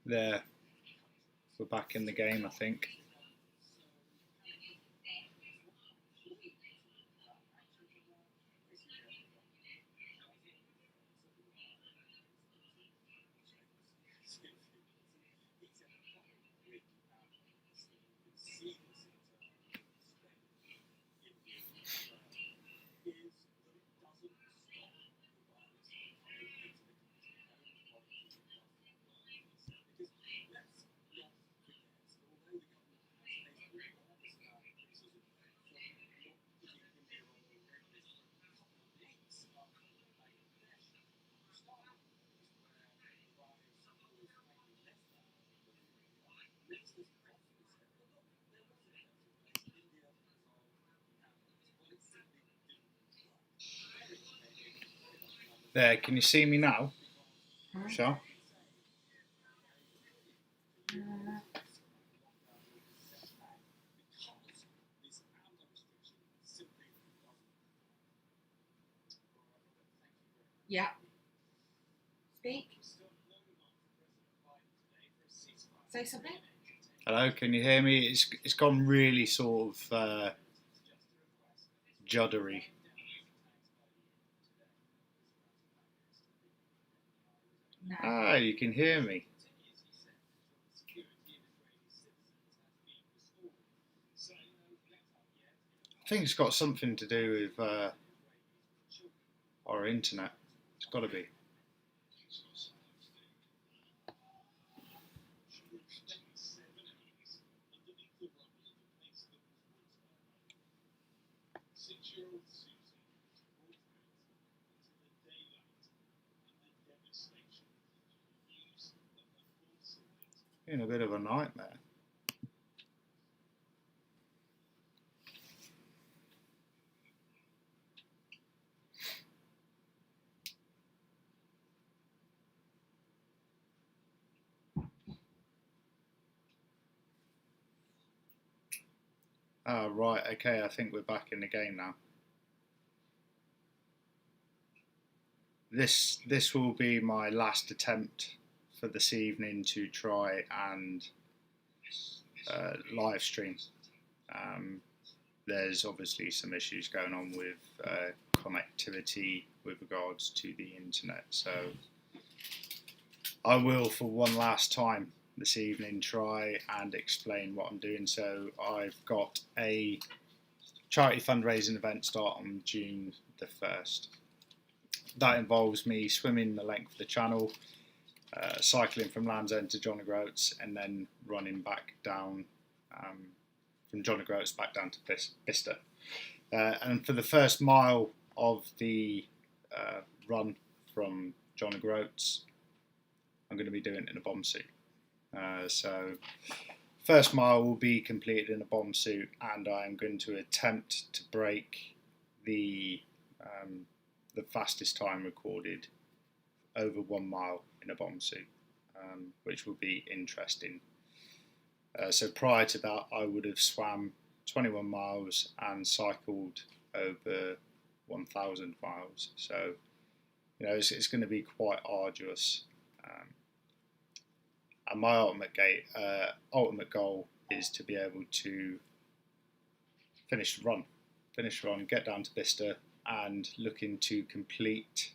There, we're back in the game, I think. There, can you see me now, Michelle? Yeah. Speak. Say something. Hello, can you hear me? It's gone really sort of juddery. No. Ah, you can hear me. I think it's got something to do with our internet. It's got to be. In a bit of a nightmare. Ah, right, okay, I think we're back in the game now. This will be my last attempt for this evening to try and live stream. There's obviously some issues going on with connectivity with regards to the internet, so I will, for one last time this evening, try and explain what I'm doing. So I've got a charity fundraising event start on June the 1st. That involves me swimming the length of the channel, cycling from Land's End to John O'Groats, and then running back down from John O'Groats back down to Bicester. And for the first mile of the run from John O'Groats, I'm going to be doing it in a bomb suit. So first mile will be completed in a bomb suit, and I'm going to attempt to break the fastest time recorded over 1 mile in a bomb suit, which will be interesting. So prior to that, I would have swam 21 miles and cycled over 1,000 miles. So, you know, it's going to be quite arduous. And my ultimate goal is to be able to finish the run, get down to Bicester, and looking to complete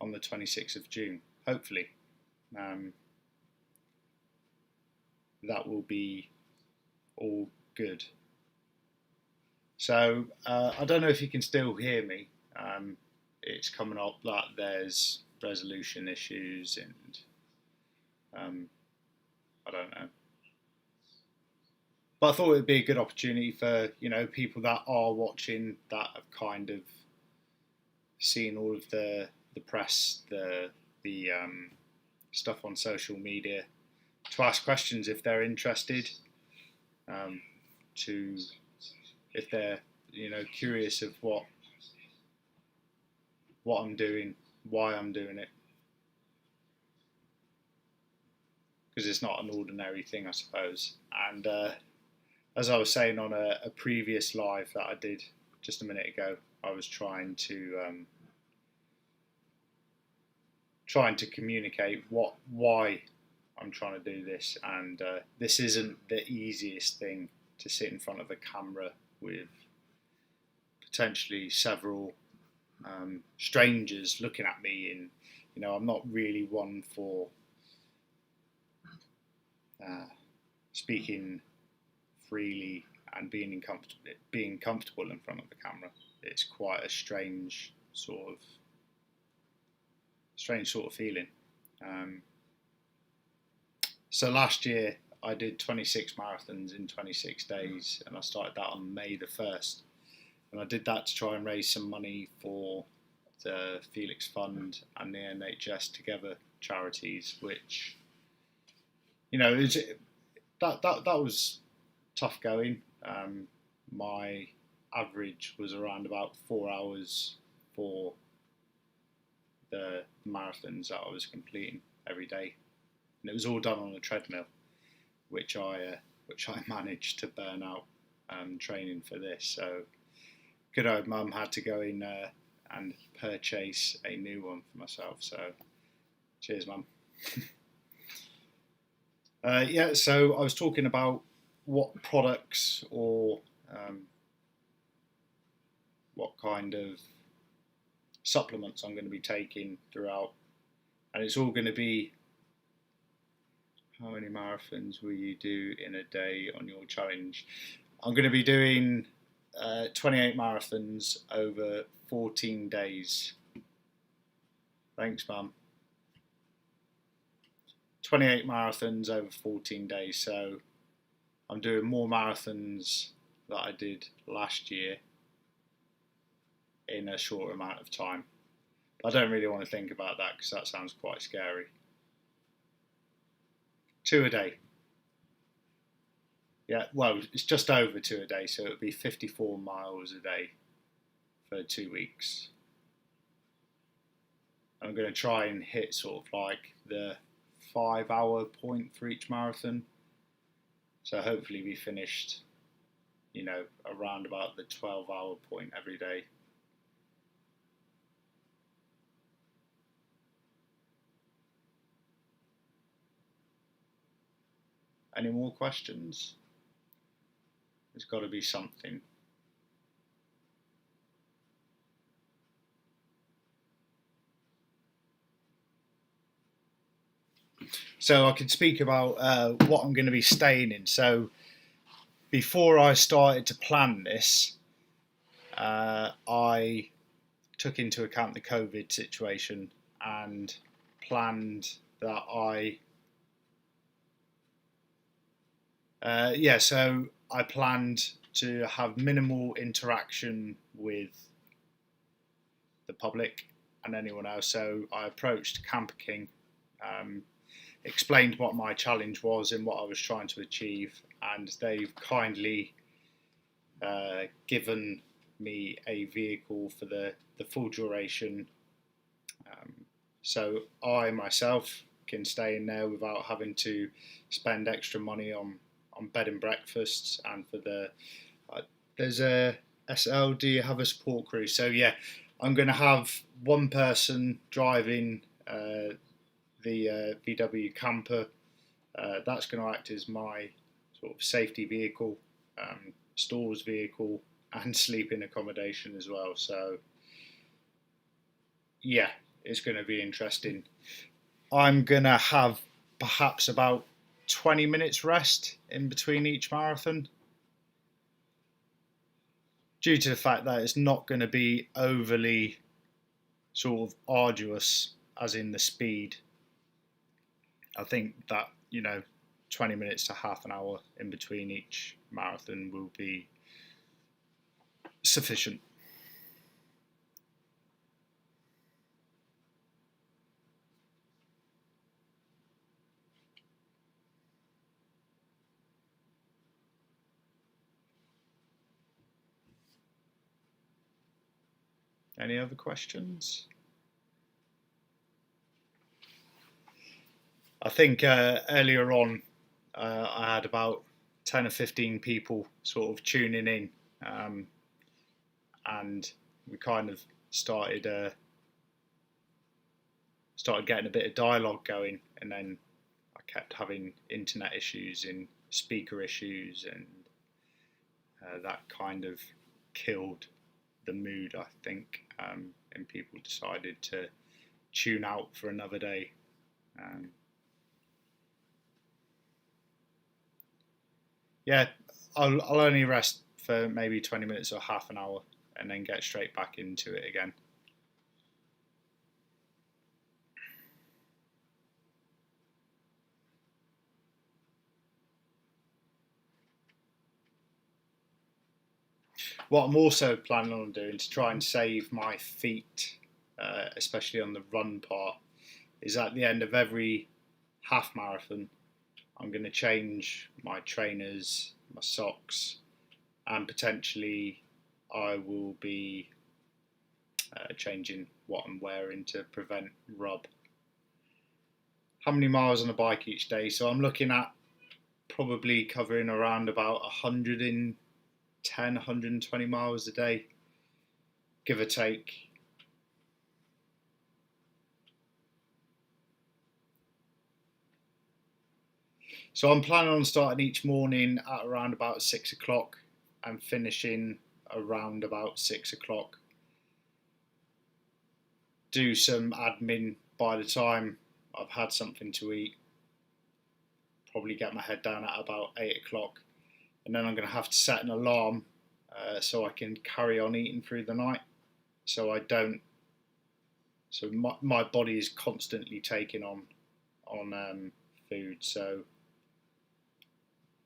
on the 26th of June, hopefully. That will be all good. So I don't know if you can still hear me. It's coming up that there's resolution issues and I don't know. But I thought it would be a good opportunity for, you know, people that are watching, that have kind of seen all of the press, the stuff on social media, to ask questions if they're interested, if they're, you know, curious of what I'm doing, why I'm doing it, because it's not an ordinary thing, I suppose. And as I was saying on a previous live that I did just a minute ago, I was trying to communicate why I'm trying to do this, and this isn't the easiest thing to sit in front of a camera with potentially several strangers looking at me, and I'm not really one for speaking freely and being comfortable in front of the camera. It's quite a strange sort of feeling. So last year I did 26 marathons in 26 days, and I started that on May the 1st. And I did that to try and raise some money for the Felix Fund and the NHS Together charities, which, that was tough going. My average was around about 4 hours for the marathons that I was completing every day, and it was all done on a treadmill, which I managed to burn out training for this. So good old mum had to go in and purchase a new one for myself. So cheers, mum. So I was talking about what products or what kind of supplements I'm going to be taking throughout, and it's all going to be, how many marathons will you do in a day on your challenge? I'm going to be doing 28 marathons over 14 days. Thanks, Mum. 28 marathons over 14 days, so I'm doing more marathons that I did last year in a short amount of time. I don't really want to think about that because that sounds quite scary. 2 a day. Yeah, well, it's just over 2 a day, so it would be 54 miles a day for 2 weeks. I'm going to try and hit sort of like the 5-hour point for each marathon. So hopefully we finished, around about the 12-hour point every day. Any more questions? There's got to be something. So I can speak about what I'm going to be staying in. So before I started to plan this, I took into account the COVID situation and planned that so I planned to have minimal interaction with the public and anyone else. So I approached Camper King, explained what my challenge was and what I was trying to achieve, and they've kindly given me a vehicle for the full duration. So I myself can stay in there without having to spend extra money on bed and breakfasts, and for there's a SL, do you have a support crew? So yeah, I'm going to have one person driving the VW camper. That's going to act as my sort of safety vehicle, stores vehicle, and sleeping accommodation as well. So yeah, it's going to be interesting. I'm going to have perhaps about 20 minutes rest in between each marathon, due to the fact that it's not going to be overly sort of arduous as in the speed. I think that 20 minutes to half an hour in between each marathon will be sufficient. Any other questions? I think earlier on I had about 10 or 15 people sort of tuning in, and we kind of started getting a bit of dialogue going, and then I kept having internet issues and speaker issues, and that kind of killed the mood, I think, and people decided to tune out for another day. Yeah, I'll only rest for maybe 20 minutes or half an hour and then get straight back into it again. What I'm also planning on doing to try and save my feet, especially on the run part, is at the end of every half marathon, I'm going to change my trainers, my socks, and potentially I will be changing what I'm wearing to prevent rub. How many miles on a bike each day? So I'm looking at probably covering around about 110, 120 miles a day, give or take. So I'm planning on starting each morning at around about 6 o'clock and finishing around about 6 o'clock. Do some admin by the time I've had something to eat. Probably get my head down at about 8 o'clock. And then I'm going to have to set an alarm so I can carry on eating through the night. So I don't. So my body is constantly taking on food. So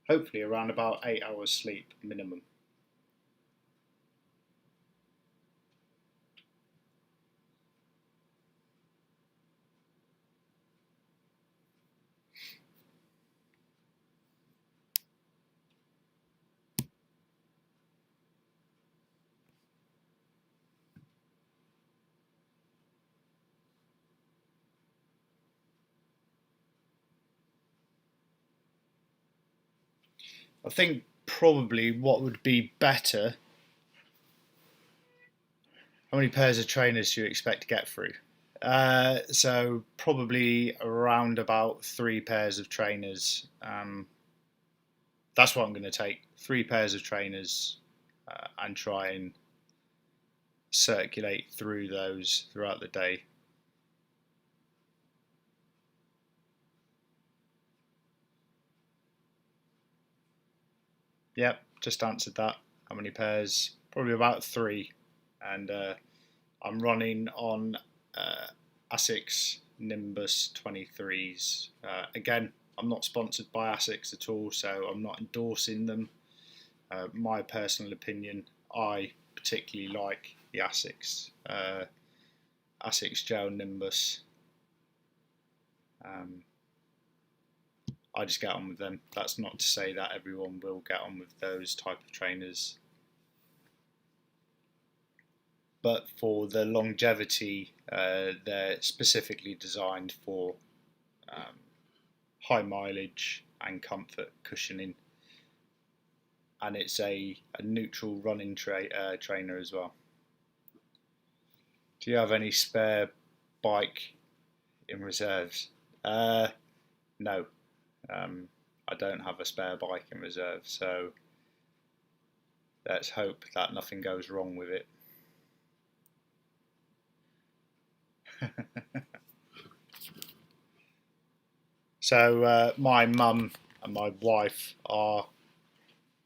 hopefully around about 8 hours sleep minimum. I think probably what would be better. How many pairs of trainers do you expect to get through? So probably around about 3 pairs of trainers. That's what I'm going to take. 3 pairs of trainers and try and circulate through those throughout the day. Yep, just answered that. How many pairs? Probably about 3. And I'm running on Asics Nimbus 23s. Again, I'm not sponsored by Asics at all, so I'm not endorsing them. My personal opinion, I particularly like the Asics Gel Nimbus. I just get on with them. That's not to say that everyone will get on with those type of trainers. But for the longevity, they're specifically designed for high mileage and comfort cushioning. And it's a neutral running trainer as well. Do you have any spare bike in reserves? No. I don't have a spare bike in reserve, so let's hope that nothing goes wrong with it. So my mum and my wife are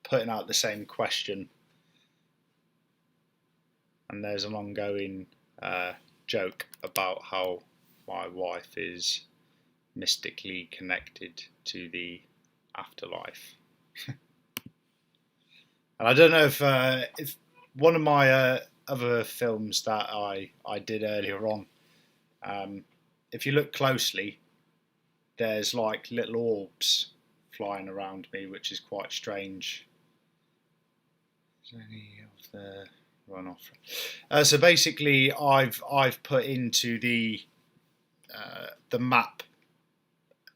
putting out the same question, and there's an ongoing joke about how my wife is mystically connected to the afterlife. And I don't know if one of my other films that I did earlier on, if you look closely, there's like little orbs flying around me, which is quite strange. Is there any of the runoff? So basically, I've put into the map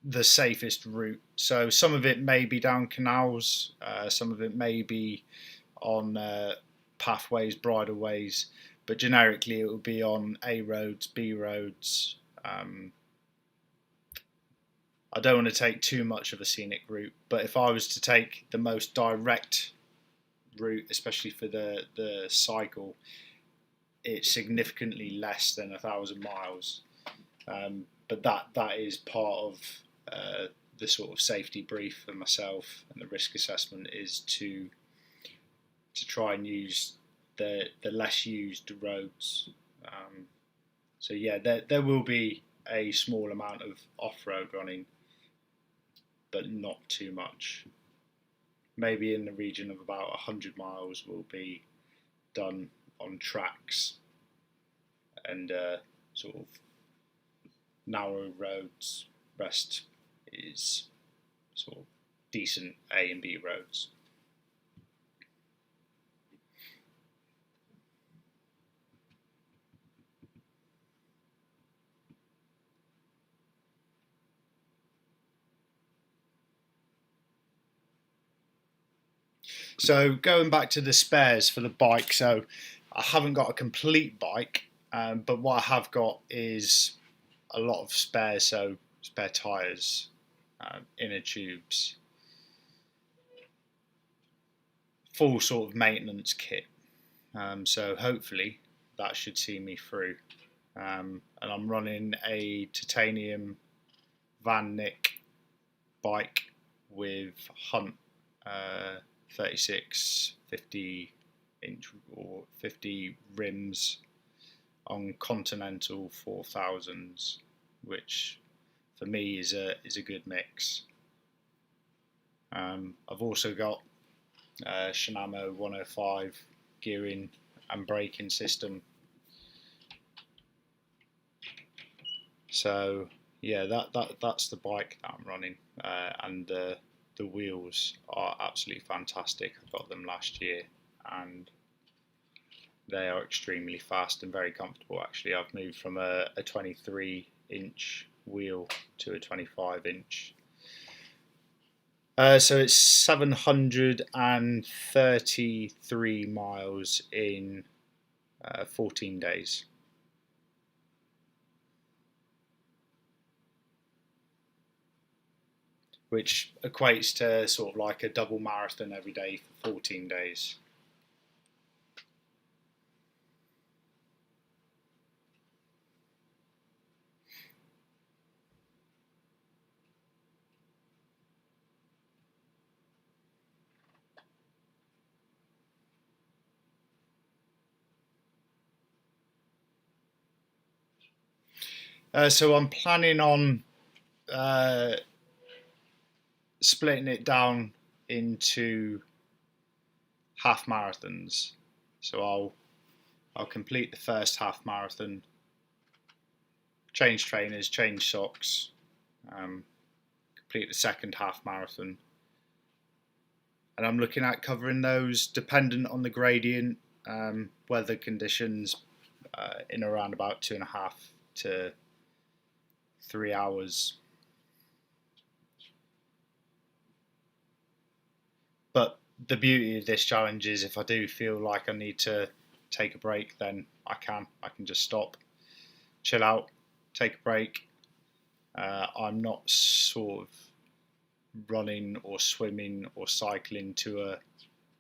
the safest route. So some of it may be down canals, some of it may be on pathways, bridleways, but generically it will be on A roads, B roads, I don't want to take too much of a scenic route, but if I was to take the most direct route, especially for the cycle, it's significantly less than 1,000 miles. But that is part of the sort of safety brief for myself, and the risk assessment is to try and use the less used roads. So yeah, there will be a small amount of off-road running, but not too much. Maybe in the region of about 100 miles will be done on tracks and sort of narrow roads. Rest is sort of decent A and B roads. So going back to the spares for the bike, so I haven't got a complete bike, but what I have got is a lot of spares, so spare tyres, inner tubes, full sort of maintenance kit. So hopefully that should see me through. And I'm running a titanium Van Nick bike with Hunt 36, 50 inch or 50 rims on Continental 4000s, which for me is a good mix. I've also got Shimano 105 gearing and braking system. So yeah, that's the bike that I'm running, and the wheels are absolutely fantastic. I got them last year, and they are extremely fast and very comfortable. Actually, I've moved from a 23-inch wheel to a 25-inch. So it's 733 miles in 14 days. Which equates to sort of like a double marathon every day for 14 days. So I'm planning on splitting it down into half marathons. So I'll complete the first half marathon, change trainers, change socks, complete the second half marathon, and I'm looking at covering those dependent on the gradient, weather conditions, in around about 2.5 to 3 hours. But the beauty of this challenge is if I do feel like I need to take a break, then I can just stop, chill out, take a break. I'm not sort of running or swimming or cycling to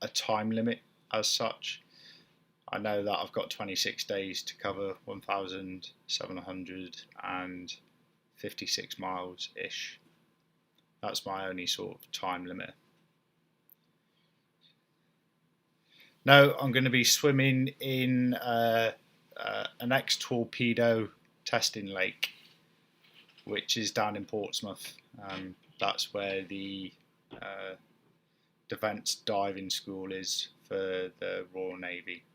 a time limit as such. I know that I've got 26 days to cover 1,756 miles ish. That's my only sort of time limit. No, I'm going to be swimming in an ex-torpedo testing lake, which is down in Portsmouth. That's where the Defence Diving School is for the Royal Navy.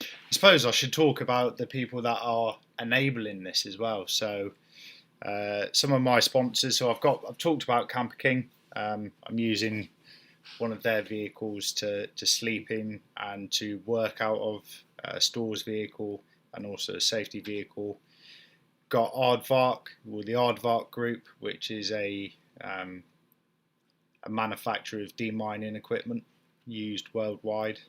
I suppose I should talk about the people that are enabling this as well. So some of my sponsors. So I've talked about Camper King. I'm using one of their vehicles to sleep in and to work out of, Store's vehicle and also a safety vehicle. Got Aardvark, or the Aardvark Group, which is a manufacturer of demining equipment used worldwide.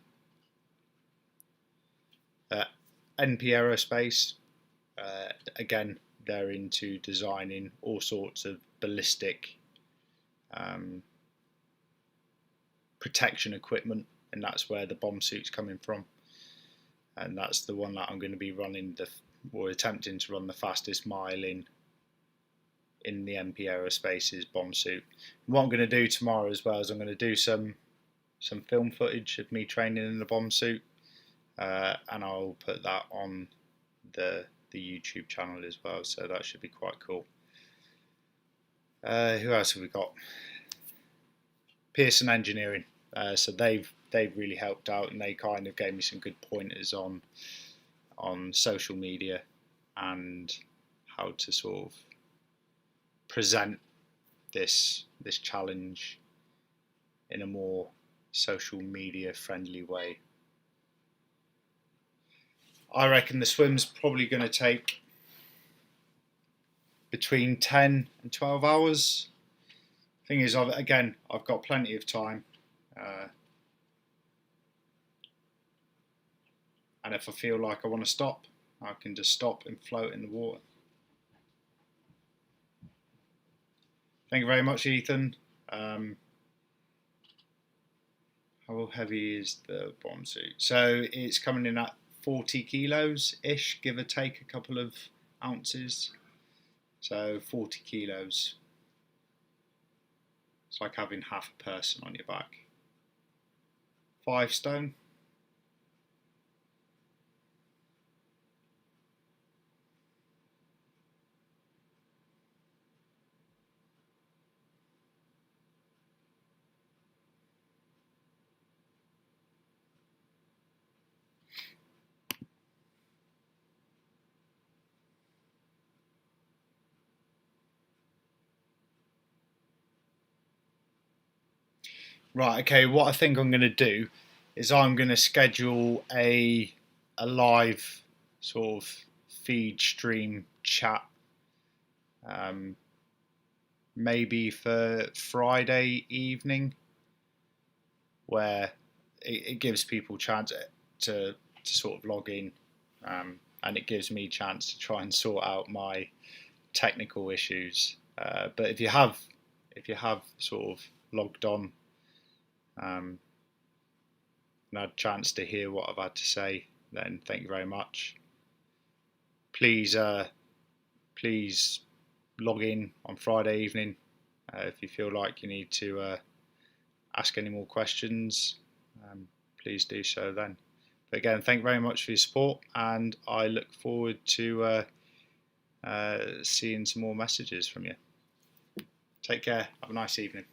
NP Aerospace, again, they're into designing all sorts of ballistic protection equipment, and that's where the bomb suit's coming from. And that's the one that I'm going to be running or attempting to run the fastest mile in the NP Aerospace's bomb suit. And what I'm going to do tomorrow as well is I'm going to do some film footage of me training in the bomb suit, and I'll put that on the YouTube channel as well, so that should be quite cool. Who else have we got? Pearson Engineering. So they've really helped out, and they kind of gave me some good pointers on social media and how to sort of present this challenge in a more social media friendly way. I reckon the swim's probably going to take between 10 and 12 hours. Thing is, I've got plenty of time, and if I feel like I want to stop, I can just stop and float in the water. Thank you very much, Ethan. How heavy is the bomb suit? So it's coming in at 40 kilos ish, give or take a couple of ounces. So 40 kilos. It's like having half a person on your back. 5 stone. Right, okay, what I think I'm going to do is I'm going to schedule a live sort of feed stream chat, maybe for Friday evening, where it gives people a chance to sort of log in, and it gives me a chance to try and sort out my technical issues. But if you have sort of logged on, and had a chance to hear what I've had to say, then thank you very much. Please log in on Friday evening if you feel like you need to ask any more questions. Please do so then. But again, thank you very much for your support, and I look forward to seeing some more messages from you. Take care. Have a nice evening.